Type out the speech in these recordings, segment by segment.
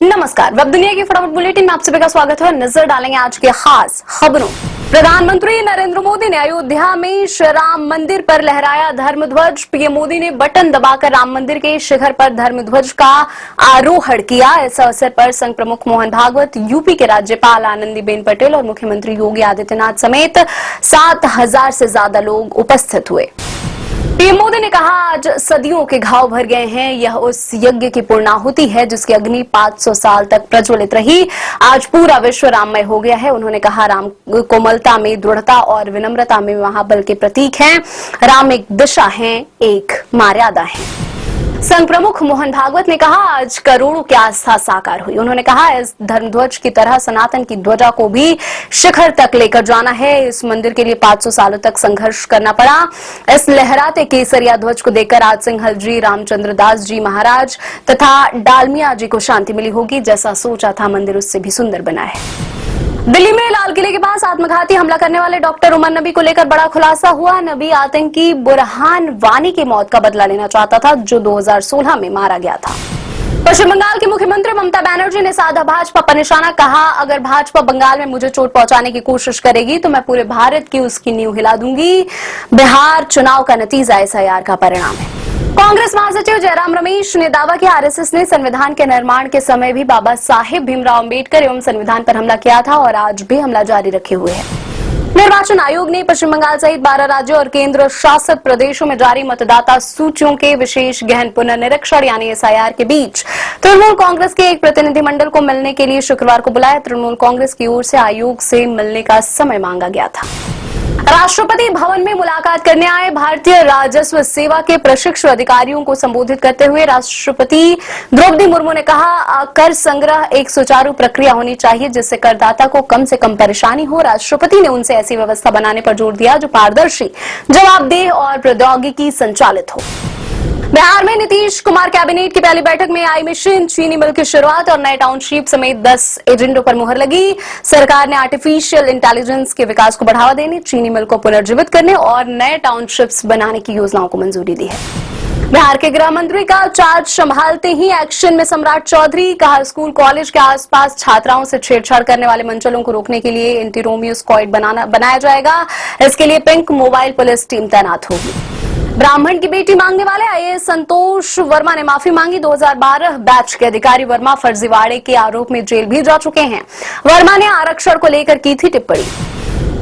नमस्कार, वेब दुनिया की फटाफट बुलेटिन में आप सभी का स्वागत है। नजर डालेंगे आज के खास खबरों। प्रधानमंत्री नरेंद्र मोदी ने अयोध्या में श्री राम मंदिर पर लहराया धर्मध्वज। पीएम मोदी ने बटन दबाकर राम मंदिर के शिखर पर धर्मध्वज का आरोहण किया। इस अवसर पर संघ प्रमुख मोहन भागवत, यूपी के राज्यपाल आनंदीबेन पटेल और मुख्यमंत्री योगी आदित्यनाथ समेत 7,000 से ज्यादा लोग उपस्थित हुए। पीएम मोदी ने कहा, आज सदियों के घाव भर गए हैं। यह उस यज्ञ की पूर्णाहुति है जिसकी अग्नि 500 साल तक प्रज्वलित रही। आज पूरा विश्व राममय हो गया है। उन्होंने कहा, राम कोमलता में, दृढ़ता और विनम्रता में महाबल के प्रतीक हैं। राम एक दिशा है, एक मर्यादा है। संघ प्रमुख मोहन भागवत ने कहा, आज करोड़ों की आस्था साकार हुई। उन्होंने कहा, इस धर्मध्वज की तरह सनातन की ध्वजा को भी शिखर तक लेकर जाना है। इस मंदिर के लिए 500 सालों तक संघर्ष करना पड़ा। इस लहराते केसरिया ध्वज को देखकर आज सिंहल जी, रामचंद्र दास जी महाराज तथा डालमिया जी को शांति मिली होगी। जैसा सोचा था, मंदिर उससे भी सुंदर बना है। दिल्ली में लाल किले के पास आत्मघाती हमला करने वाले डॉक्टर उमर नबी को लेकर बड़ा खुलासा हुआ। नबी आतंकी बुरहान वानी की मौत का बदला लेना चाहता था, जो 2016 में मारा गया था। पश्चिम बंगाल की मुख्यमंत्री ममता बनर्जी ने साधा भाजपा पर निशाना। कहा, अगर भाजपा बंगाल में मुझे चोट पहुंचाने की कोशिश करेगी तो मैं पूरे भारत की उसकी नींव हिला दूंगी। बिहार चुनाव का नतीजा एसआईआर का परिणाम है। कांग्रेस महासचिव जयराम रमेश ने दावा किया, आरएसएस ने संविधान के निर्माण के समय भी बाबा साहेब भीमराव अंबेडकर एवं संविधान पर हमला किया था और आज भी हमला जारी रखे हुए है। निर्वाचन आयोग ने पश्चिम बंगाल सहित 12 राज्यों और केंद्र शासित प्रदेशों में जारी मतदाता सूचियों के विशेष गहन पुनर्निरीक्षण यानी एसआईआर के बीच तृणमूल कांग्रेस के एक प्रतिनिधिमंडल को मिलने के लिए शुक्रवार को बुलाया। तृणमूल कांग्रेस की ओर से आयोग से मिलने का समय मांगा गया था। राष्ट्रपति भवन में मुलाकात करने आए भारतीय राजस्व सेवा के प्रशिक्षु अधिकारियों को संबोधित करते हुए राष्ट्रपति द्रौपदी मुर्मू ने कहा, कर संग्रह एक सुचारू प्रक्रिया होनी चाहिए जिससे करदाता को कम से कम परेशानी हो। राष्ट्रपति ने उनसे ऐसी व्यवस्था बनाने पर जोर दिया जो पारदर्शी, जवाबदेह और प्रौद्योगिकी संचालित हो। बिहार में नीतीश कुमार कैबिनेट की पहली बैठक में आई मिशन चीनी मिल की शुरुआत और नए टाउनशिप समेत 10 एजेंडों पर मुहर लगी। सरकार ने आर्टिफिशियल इंटेलिजेंस के विकास को बढ़ावा देने, चीनी मिल को पुनर्जीवित करने और नए टाउनशिप्स बनाने की योजनाओं को मंजूरी दी है। बिहार के गृह मंत्री का चार्ज संभालते ही एक्शन में सम्राट चौधरी। कहा, स्कूल कॉलेज के आसपास छात्राओं से छेड़छाड़ करने वाले मंचलों को रोकने के लिए एंटी रोमियो स्क्वाड बनाया जाएगा। इसके लिए पिंक मोबाइल पुलिस टीम तैनात होगी। ब्राह्मण की बेटी मांगने वाले आईएएस संतोष वर्मा ने माफी मांगी। 2012 बैच के अधिकारी वर्मा फर्जीवाड़े के आरोप में जेल भी जा चुके हैं। वर्मा ने आरक्षण को लेकर की थी टिप्पणी।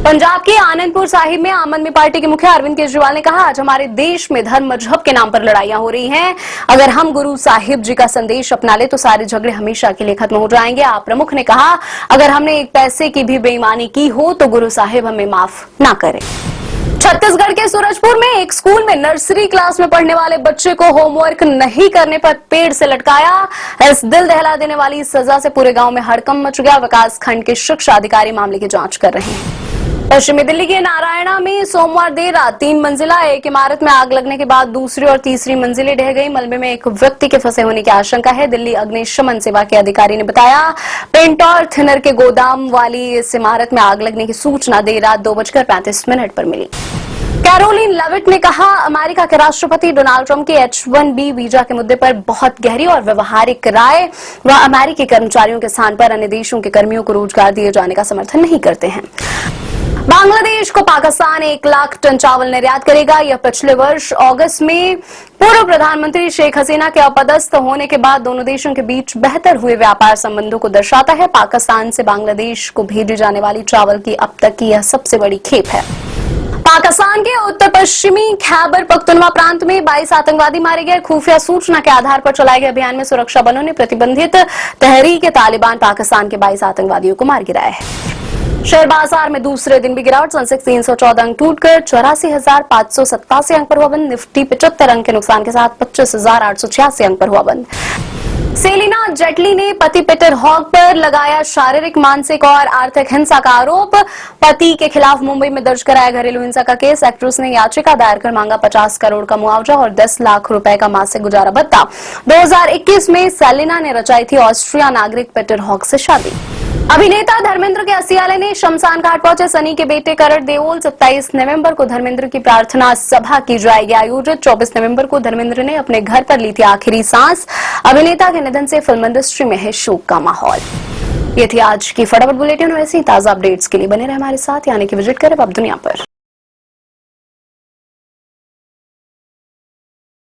पंजाब के आनंदपुर साहिब में आम आदमी पार्टी के मुखिया अरविंद केजरीवाल ने कहा, आज हमारे देश में धर्म मजहब के नाम पर लड़ाइयां हो रही हैं। अगर हम गुरु साहिब जी का संदेश अपना ले तो सारे झगड़े हमेशा के लिए खत्म हो जाएंगे। आप प्रमुख ने कहा, अगर हमने एक पैसे की भी बेईमानी की हो तो गुरु साहिब हमें माफ ना करें। छत्तीसगढ़ के सूरजपुर में एक स्कूल में नर्सरी क्लास में पढ़ने वाले बच्चे को होमवर्क नहीं करने पर पेड़ से लटकाया। इस दिल दहला देने वाली सजा से पूरे गांव में हड़कंप मच गया। विकास खंड के शिक्षा अधिकारी मामले की जांच कर रहे हैं। पश्चिमी दिल्ली के नारायणा में सोमवार देर रात 3 मंजिला एक इमारत में आग लगने के बाद दूसरी और तीसरी मंजिलें ढह गई। मलबे में एक व्यक्ति के फंसे होने की आशंका है। दिल्ली अग्निशमन सेवा के अधिकारी ने बताया, पेंट और थिनर के गोदाम वाली इस इमारत में आग लगने की सूचना देर रात 2:35 पर मिली। कैरोलिन लेविट ने कहा, अमेरिका के राष्ट्रपति डोनाल्ड ट्रंप के H-1B वीजा के मुद्दे पर बहुत गहरी और व्यवहारिक राय। वह अमेरिकी कर्मचारियों के स्थान पर अन्य देशों के कर्मियों को रोजगार दिए जाने का समर्थन नहीं करते हैं। बांग्लादेश को पाकिस्तान 1 लाख टन चावल निर्यात करेगा। यह पिछले वर्ष अगस्त में पूर्व प्रधानमंत्री शेख हसीना के अपदस्थ होने के बाद दोनों देशों के बीच बेहतर हुए व्यापार संबंधों को दर्शाता है। पाकिस्तान से बांग्लादेश को भेजी जाने वाली चावल की अब तक की यह सबसे बड़ी खेप है। पाकिस्तान के उत्तर पश्चिमी खैबर पख्तूनख्वा प्रांत में 22 आतंकवादी मारे गए। खुफिया सूचना के आधार पर चलाए गए अभियान में सुरक्षा बलों ने प्रतिबंधित तहरीक तालिबान पाकिस्तान के 22 आतंकवादियों को मार गिराया है। शेयर बाजार में दूसरे दिन भी गिरावट। सेंसेक्स 314 अंक टूटकर 84,587 अंक पर हुआ बंद। निफ्टी 75 अंक के नुकसान के साथ 25,886 अंक पर हुआ बंद। सेलिना जेटली ने पति पीटर हॉग पर लगाया शारीरिक, मानसिक और आर्थिक हिंसा का आरोप। पति के खिलाफ मुंबई में दर्ज कराया घरेलू हिंसा का केस। एक्ट्रेस ने याचिका दायर कर मांगा 50 करोड़ का मुआवजा और 10 लाख रुपए का मासिक गुजारा भत्ता। 2021 में सेलिना ने रचाई थी ऑस्ट्रिया नागरिक पीटर हॉग से शादी। अभिनेता धर्मेंद्र के असियाले ने शमशान घाट पहुंचे सनी के बेटे करण देओल। 27 नवंबर को धर्मेंद्र की प्रार्थना सभा की जाएगी आयोजित। 24 नवंबर को धर्मेंद्र ने अपने घर पर ली थी आखिरी सांस। अभिनेता के निधन से फिल्म इंडस्ट्री में है शोक का माहौल। ये थी आज की फटाफट बुलेटिन। वैसे ही ताजा अपडेट्स के लिए बने रहे हमारे साथ, यानी कि विजिट करें अब दुनिया पर।